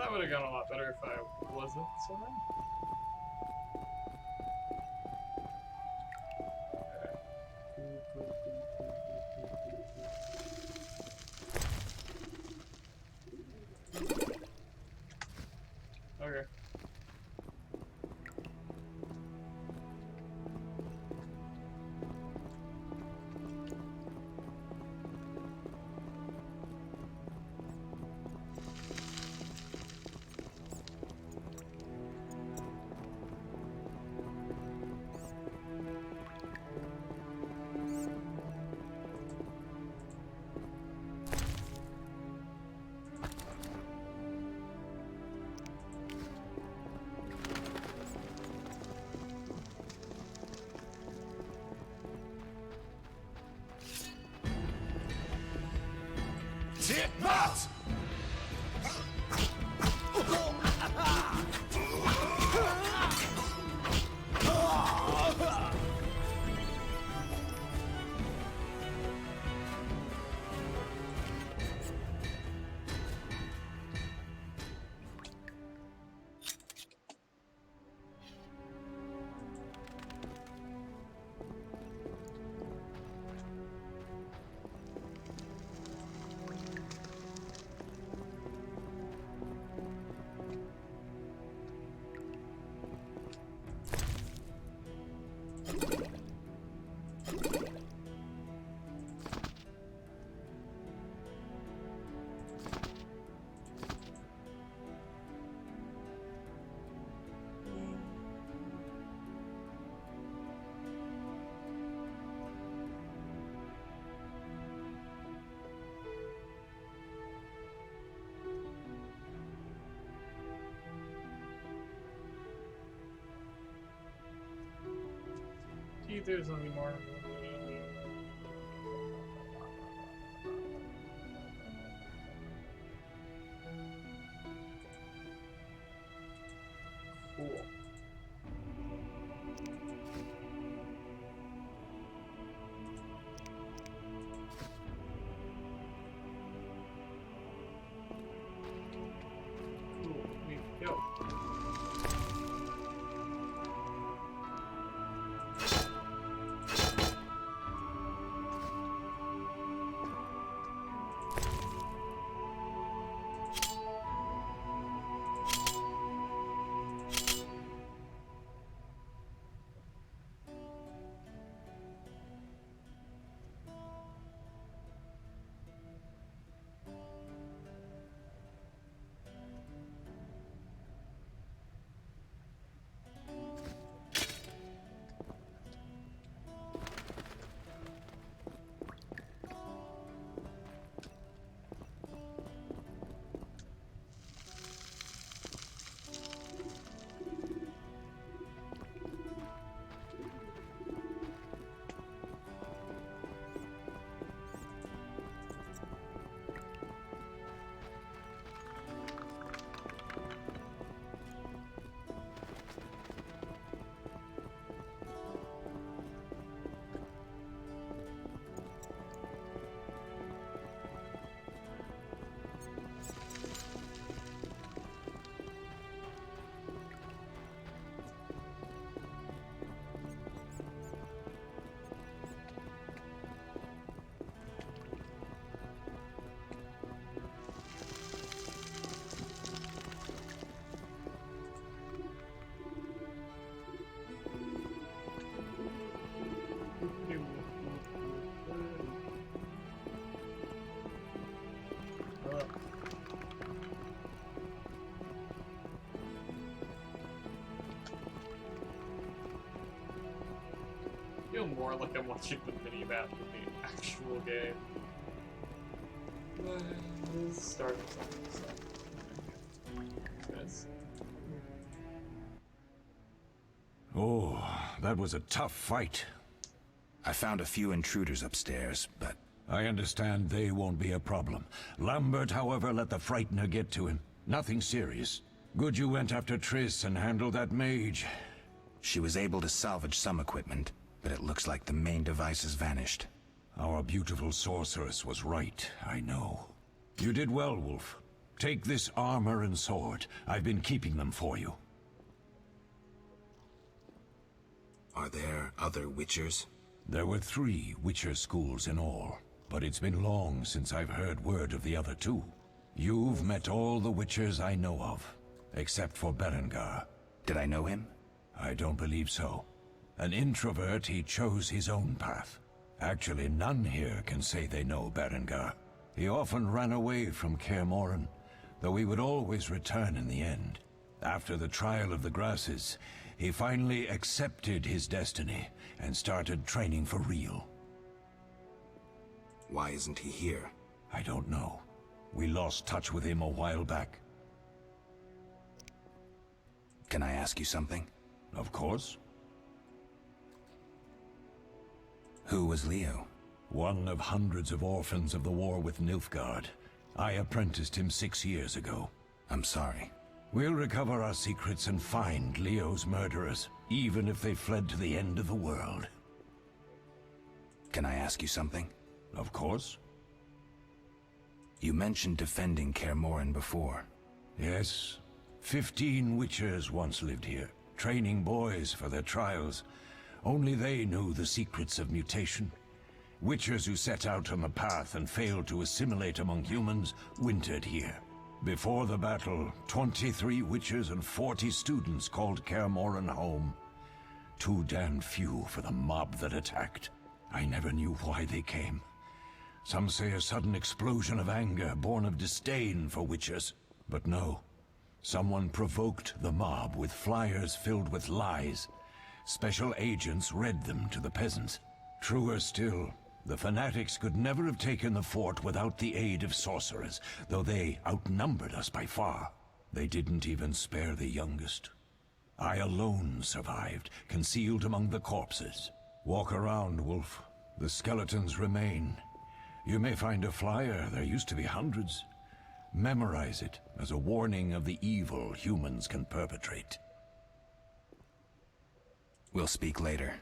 That would have gone a lot better if I wasn't someone. Okay. Tiamat! See if there's any more. Cool. Cool. We go. Feel more like I'm watching the mini-map than the actual game. Start or something, so. Yes. Oh, that was a tough fight. I found a few intruders upstairs, but... I understand they won't be a problem. Lambert, however, let the Frightener get to him. Nothing serious. Good you went after Triss and handled that mage. She was able to salvage some equipment, but it looks like the main device has vanished. Our beautiful sorceress was right, I know. You did well, Wolf. Take this armor and sword. I've been keeping them for you. Are there other Witchers? There were 3 Witcher schools in all, but it's been long since I've heard word of the other 2. You've met all the Witchers I know of, except for Berengar. Did I know him? I don't believe so. An introvert, he chose his own path. Actually, none here can say they know Berengar. He often ran away from Kaer Morhen, though he would always return in the end. After the trial of the Grasses, he finally accepted his destiny and started training for real. Why isn't he here? I don't know. We lost touch with him a while back. Can I ask you something? Of course. Who was Leo? One of hundreds of orphans of the war with Nilfgaard. I apprenticed him 6 years ago. I'm sorry. We'll recover our secrets and find Leo's murderers, even if they fled to the end of the world. Can I ask you something? Of course. You mentioned defending Kaer Morhen before. Yes. 15 Witchers once lived here, training boys for their trials. Only they knew the secrets of mutation. Witchers who set out on the path and failed to assimilate among humans wintered here. Before the battle, 23 Witchers and 40 students called Kaer Morhen home. Too damn few for the mob that attacked. I never knew why they came. Some say a sudden explosion of anger born of disdain for Witchers. But no. Someone provoked the mob with flyers filled with lies. Special agents read them to the peasants. Truer still, the fanatics could never have taken the fort without the aid of sorcerers, though they outnumbered us by far. They didn't even spare the youngest. I alone survived, concealed among the corpses. Walk around, Wolf. The skeletons remain. You may find a flyer, there used to be hundreds. Memorize it as a warning of the evil humans can perpetrate. We'll speak later.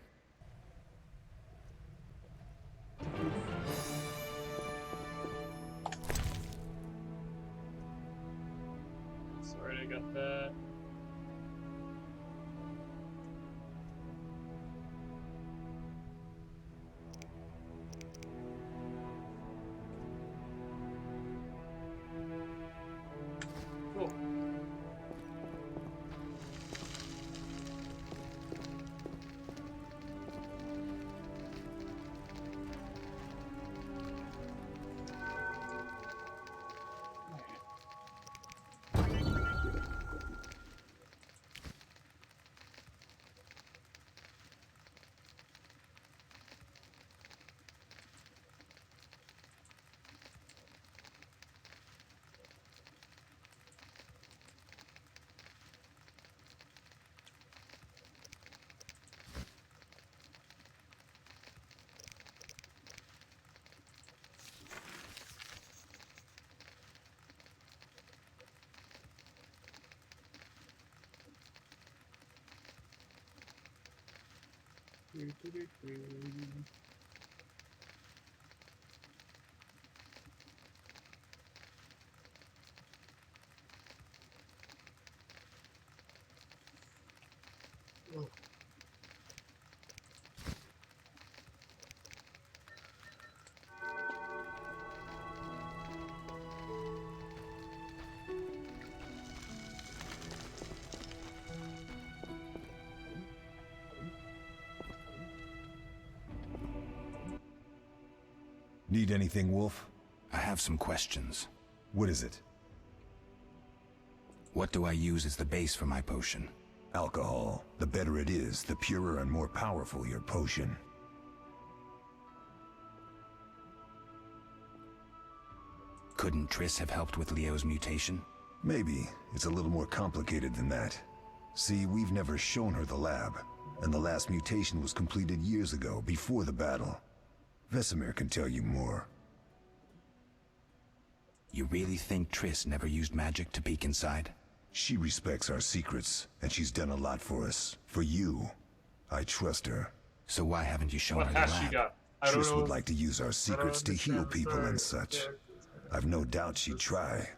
Sorry, I got that. Cool. Need anything, Wolf? I have some questions. What is it? What do I use as the base for my potion? Alcohol. The better it is, the purer and more powerful your potion. Couldn't Triss have helped with Leo's mutation? Maybe. It's a little more complicated than that. See, we've never shown her the lab, and the last mutation was completed years ago, before the battle. Vesemir can tell you more. You really think Triss never used magic to peek inside? She respects our secrets, and she's done a lot for us. For you. I trust her. So why haven't you shown What her the has she lab? got? I don't Triss know. would like to use our secrets to heal understand people her and such. characters. I've no doubt she'd try.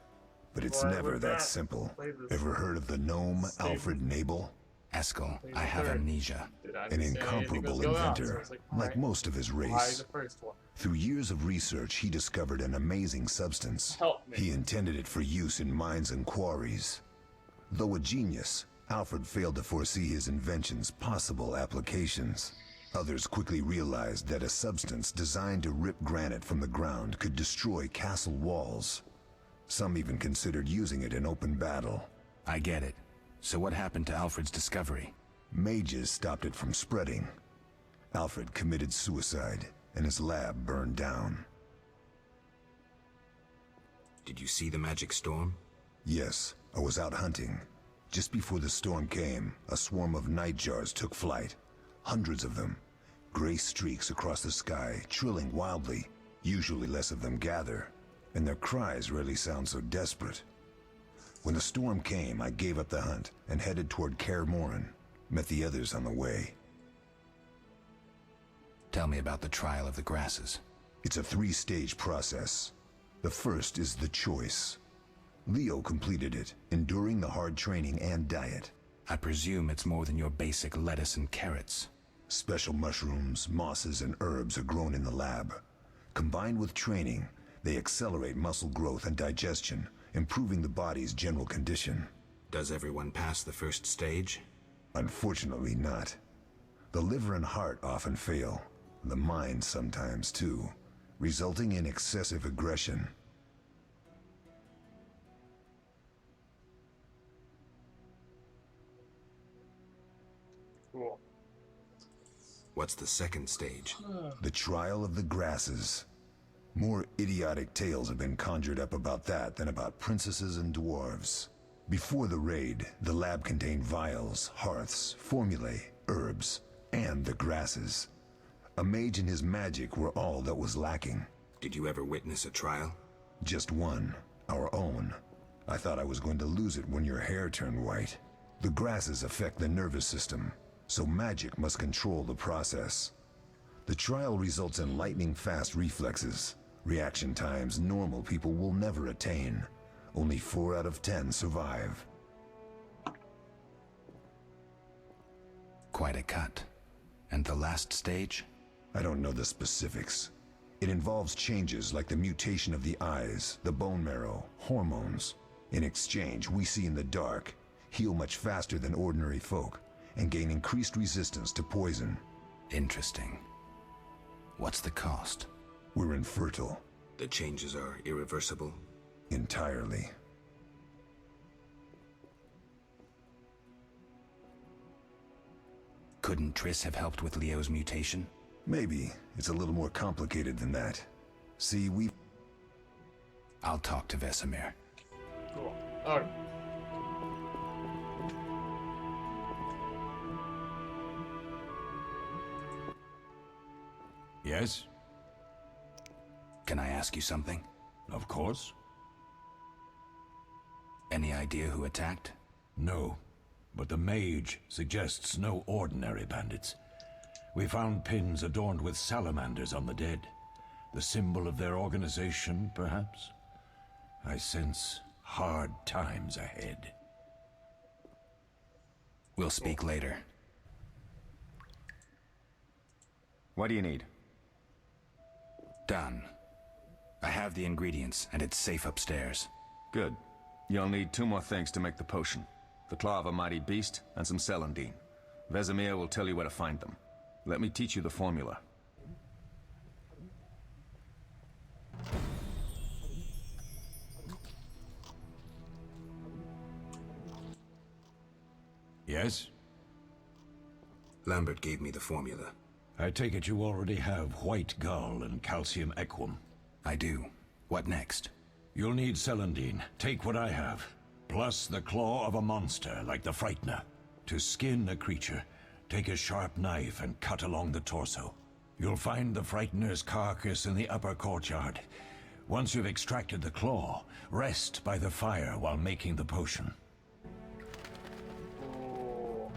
but it's Right, never we're that back. simple. Play this. Ever heard of the gnome Stable. Alfred Nabel? Eskel, I have amnesia. Did I An understand anything incomparable was going on? So inventor, it's like, like alright, most of his why race. the first one? Through years of research, he discovered an amazing substance. Help me. He intended it for use in mines and quarries. Though a genius, Alfred failed to foresee his invention's possible applications. Others quickly realized that a substance designed to rip granite from the ground could destroy castle walls. Some even considered using it in open battle. I get it. So what happened to Alfred's discovery? Mages stopped it from spreading. Alfred committed suicide, and his lab burned down. Did you see the magic storm? Yes, I was out hunting. Just before the storm came, a swarm of nightjars took flight. Hundreds of them. Gray streaks across the sky, trilling wildly. Usually less of them gather, and their cries rarely sound so desperate. When the storm came, I gave up the hunt and headed toward Kaer Morhen. Met the others on the way. Tell me about the trial of the grasses. It's a 3-stage process. The first is the choice. Leo completed it, enduring the hard training and diet. I presume it's more than your basic lettuce and carrots. Special mushrooms, mosses, and herbs are grown in the lab. Combined with training, they accelerate muscle growth and digestion, improving the body's general condition. Does everyone pass the first stage? Unfortunately not. The liver and heart often fail, the mind sometimes too, resulting in excessive aggression. Cool. What's the second stage? The trial of the grasses. More idiotic tales have been conjured up about that than about princesses and dwarves. Before the raid, the lab contained vials, hearths, formulae, herbs, and the grasses. A mage and his magic were all that was lacking. Did you ever witness a trial? Just one, our own. I thought I was going to lose it when your hair turned white. The grasses affect the nervous system, so magic must control the process. The trial results in lightning-fast reflexes, reaction times normal people will never attain. Only 4 out of 10 survive. Quite a cut. And the last stage? I don't know the specifics. It involves changes like the mutation of the eyes, the bone marrow, hormones. In exchange, we see in the dark, heal much faster than ordinary folk, and gain increased resistance to poison. Interesting. What's the cost? We're infertile. The changes are irreversible? Entirely. Couldn't Triss have helped with Leo's mutation? Maybe. It's a little more complicated than that. See, I'll talk to Vesemir. Cool. Alright. Yes? Can I ask you something? Of course. Any idea who attacked? No, but the mage suggests no ordinary bandits. We found pins adorned with salamanders on the dead. The symbol of their organization, perhaps? I sense hard times ahead. We'll speak later. What do you need? Done. I have the ingredients, and it's safe upstairs. Good. You'll need 2 more things to make the potion. The claw of a mighty beast and some celandine. Vesemir will tell you where to find them. Let me teach you the formula. Yes? Lambert gave me the formula. I take it you already have white gull and calcium equum. I do. What next? You'll need celandine. Take what I have. Plus the claw of a monster, like the Frightener. To skin a creature, take a sharp knife and cut along the torso. You'll find the Frightener's carcass in the upper courtyard. Once you've extracted the claw, rest by the fire while making the potion. Cool.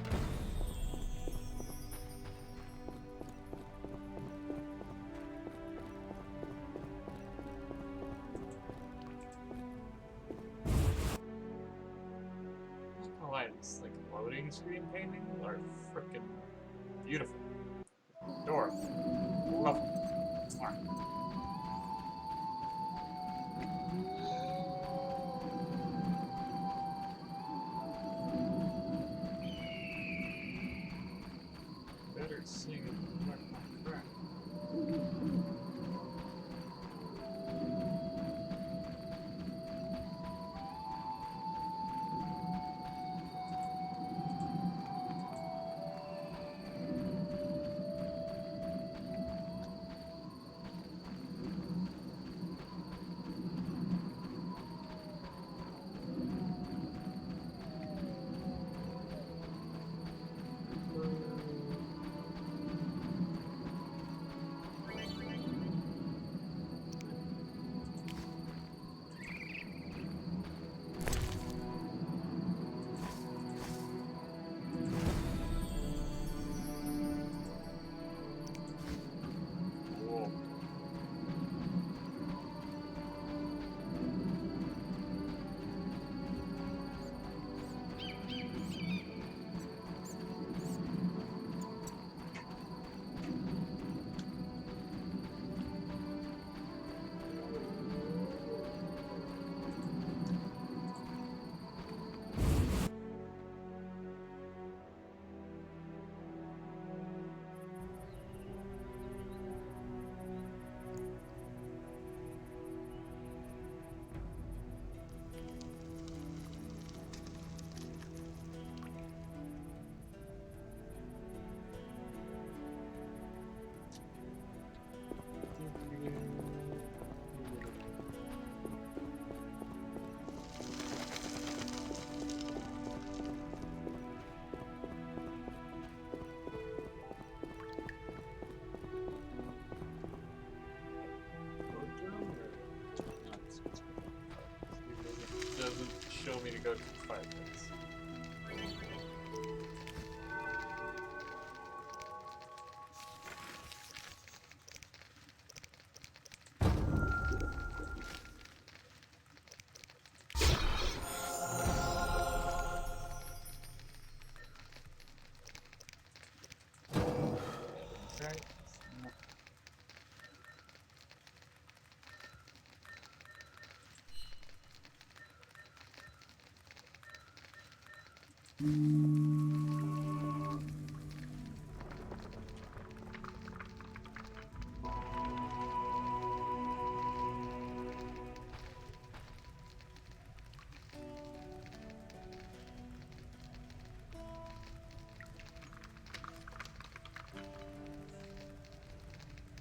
designs, like loading screen painting, are freaking beautiful. Adorable. Love them. Mwah. Better seeing it than talking about crap. Whoa. Doesn't show me to go to the fireplace. Okay.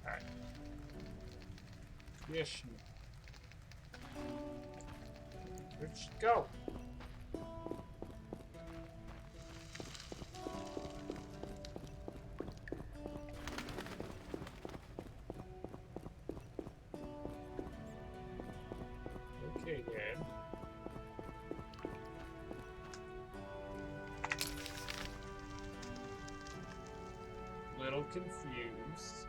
Alright. Yes. Where'd she go? Okay, then. Little confused.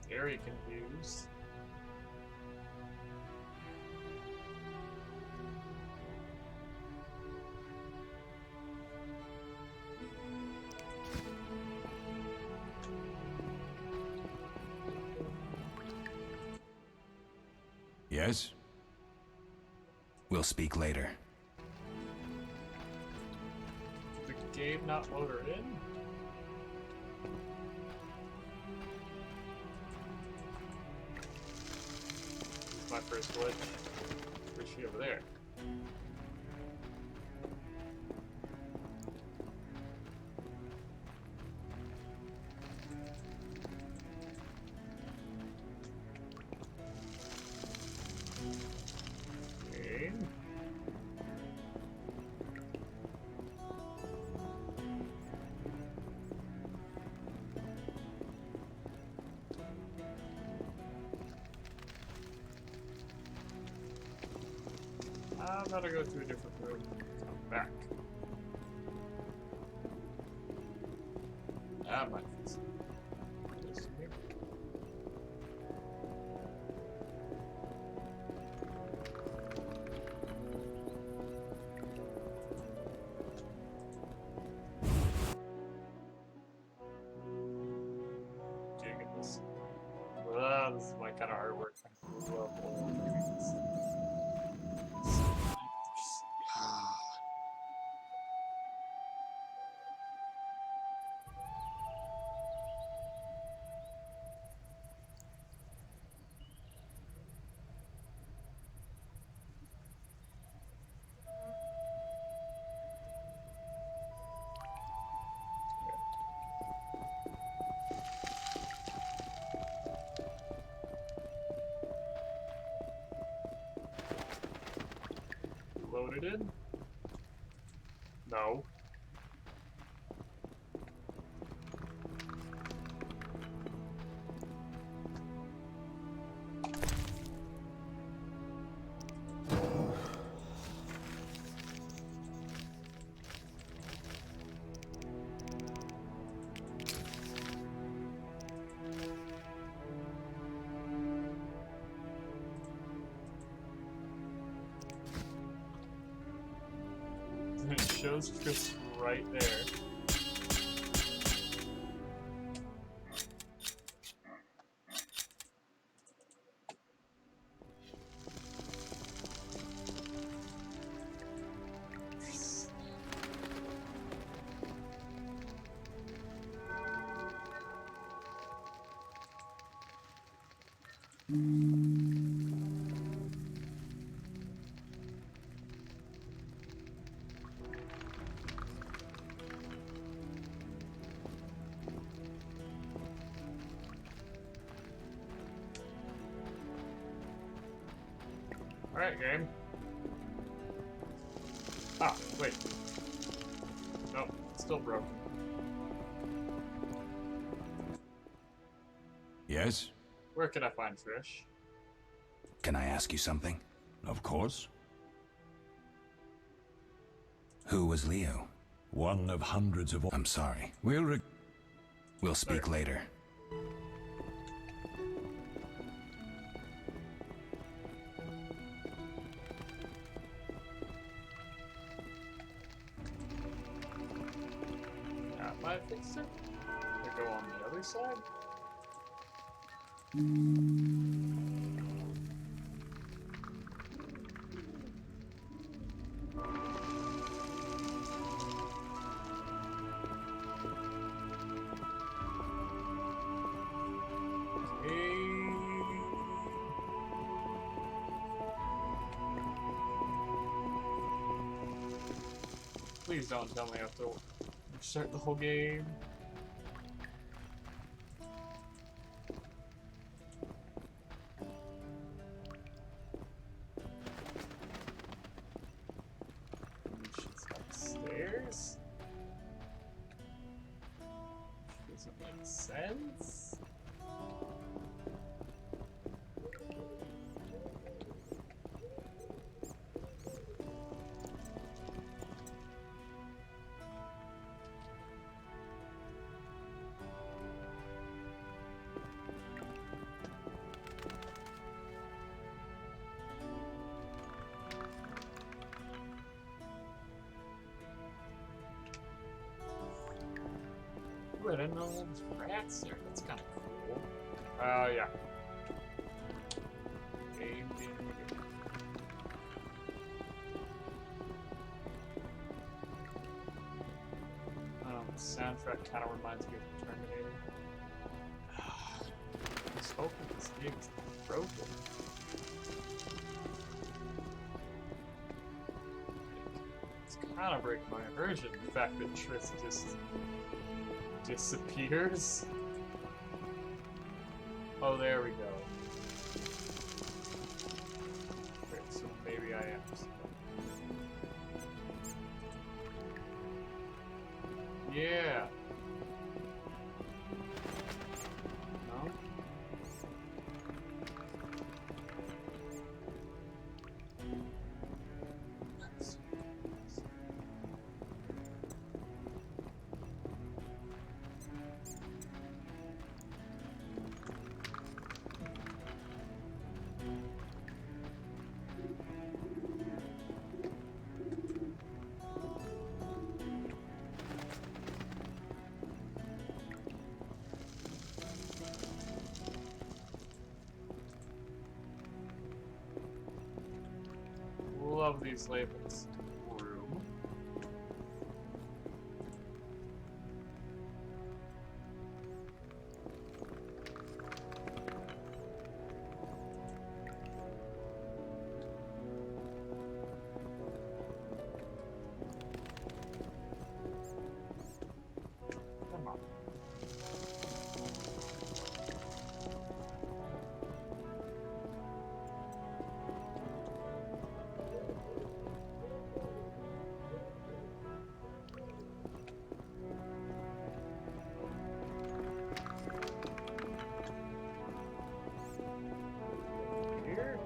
Very confused. Yes? We'll speak later. Did the game not load her in? This is my first glitch. Where's she over there? Okay. gotta go to a different room. Come back. That might fix it. Just here. Digging this. Well, this is my kind of artwork. I love oil paintings. Loaded in? No. It shows Chris right there. Alright, game. Ah, wait. No, it's still broken. Yes? Where can I find Trish? Can I ask you something? Of course. Who was Leo? One of hundreds of... I'm sorry. We'll speak later. That might fix it. To go on the other side? Please don't tell me I have to start the whole game. She's upstairs. Doesn't make sense. Ooh, I didn't know there was rats there. That's kind of cool. Yeah. Game. The soundtrack kind of reminds me of Terminator. I was hoping this game was broken. It's kind of breaking my immersion. The fact that Triss just disappears. Oh, there we go. Okay, so maybe I am. Yeah. No? of these labels. Room. Come on. Here?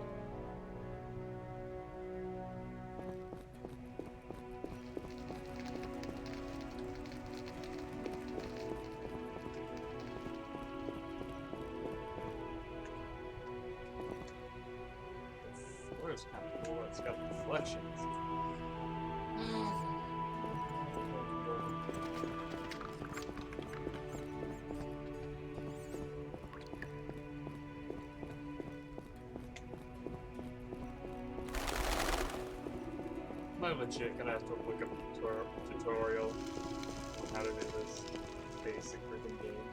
The floor is kind of cool. It's got reflections. I'm legit gonna have to look up a tutorial on how to do this basic freaking game.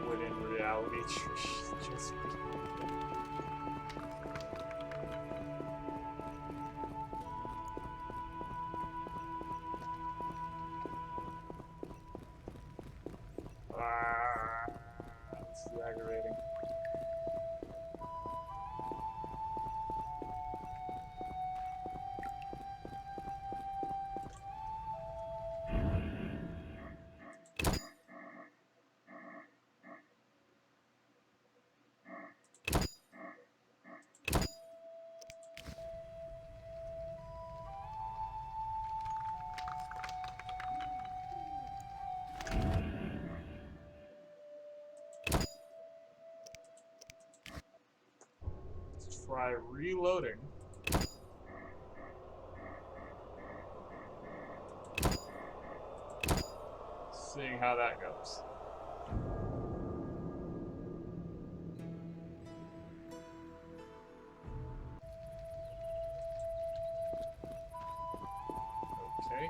When in reality, just it's aggravating. Let's try reloading. Seeing how that goes. Okay.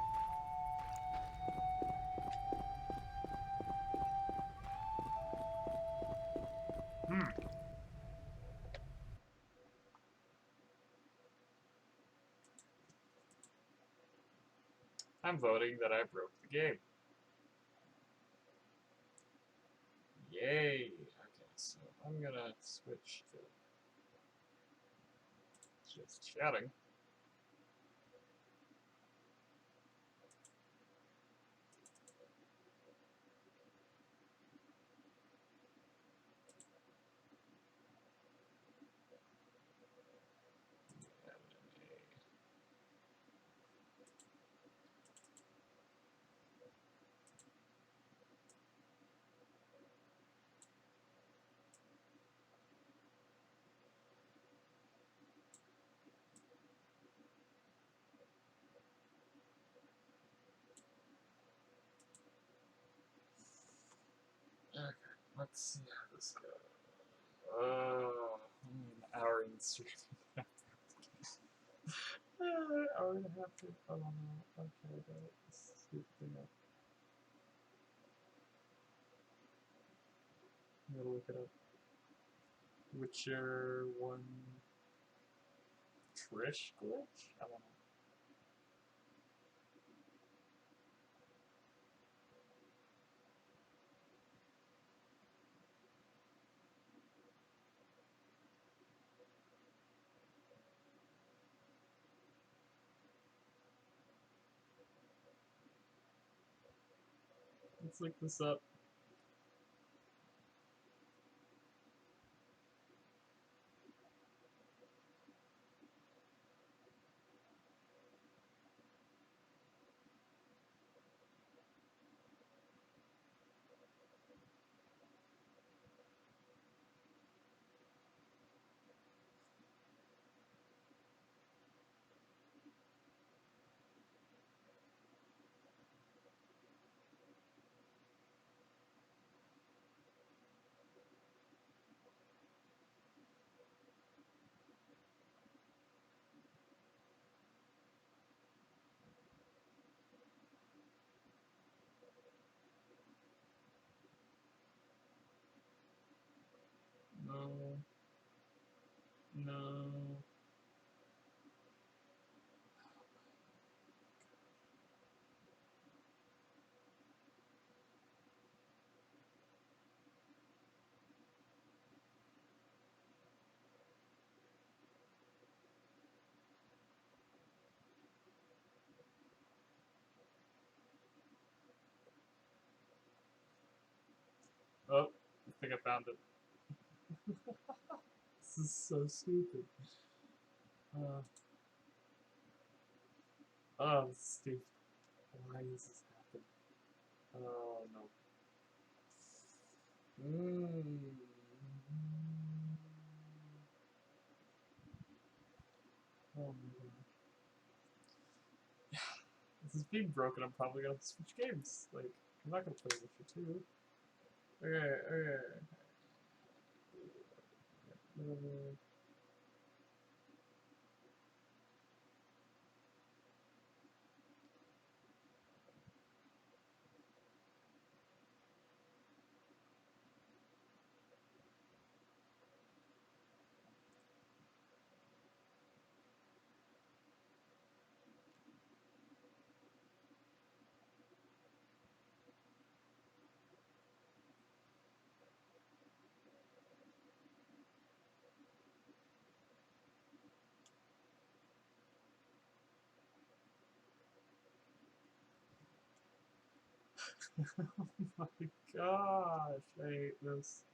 I'm voting that I broke the game. Yay! Okay, so I'm gonna switch to just chatting. Okay, let's see how this goes. Oh, an hour in stream. Hour and a half. Oh no. Okay, let's see thing up. I'm gonna look it up. Witcher 1 Trish glitch? I don't know. Let's look this up. No. Oh, I think I found it. This is so stupid. Oh, this is stupid. Why is this happening? Oh no. Oh my god. Yeah, this is being broken. I'm probably gonna switch games. Like, I'm not gonna play Witcher 2. Okay. Oh my gosh, I hate this.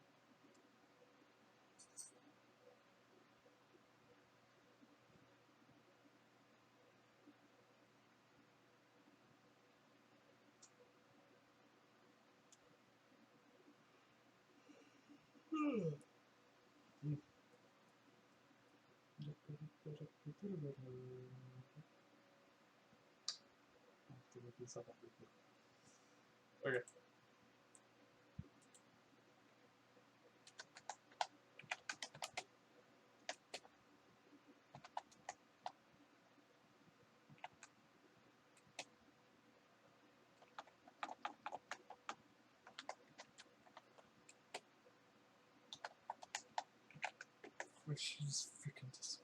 Okay. Which is freaking dis-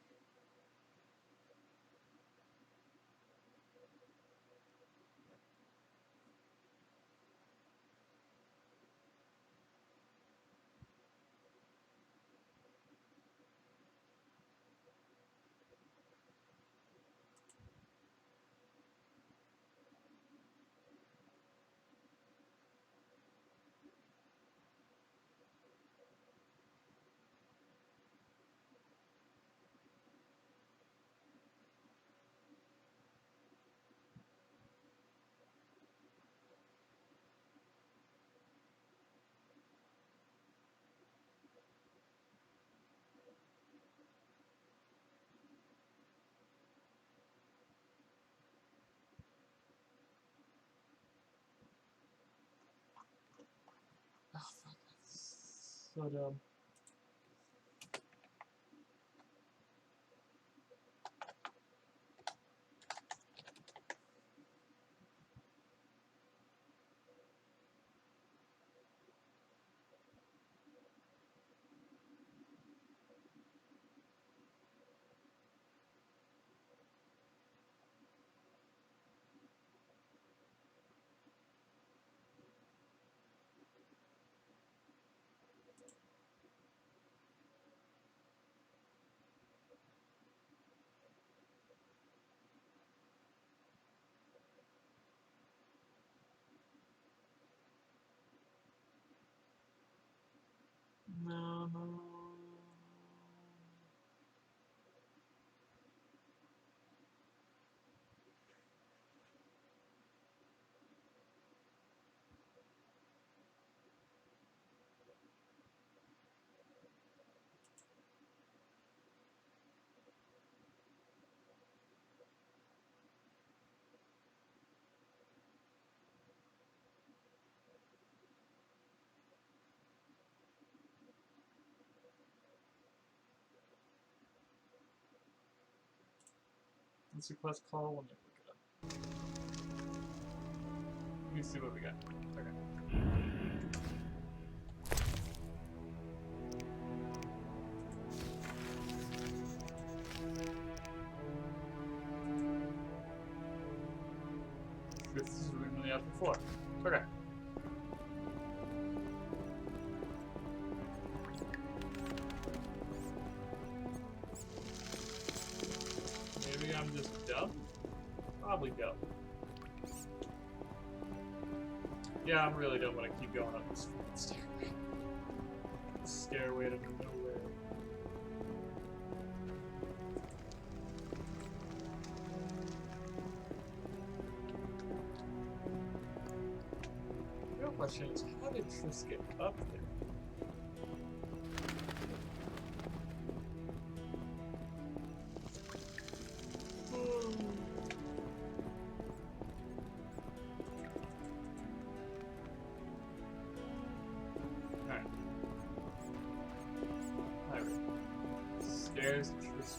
Oh, fuck, that's so dumb. No. What's the quest call? Let me look it up. Let me see what we got. Okay. This is originally out before. Okay. Maybe I'm just dumb? Probably dumb. Yeah, I really don't want to keep going up this stairway. Stairway to nowhere. The real question is, how did Triss get up there? Alright. Stairs, Triss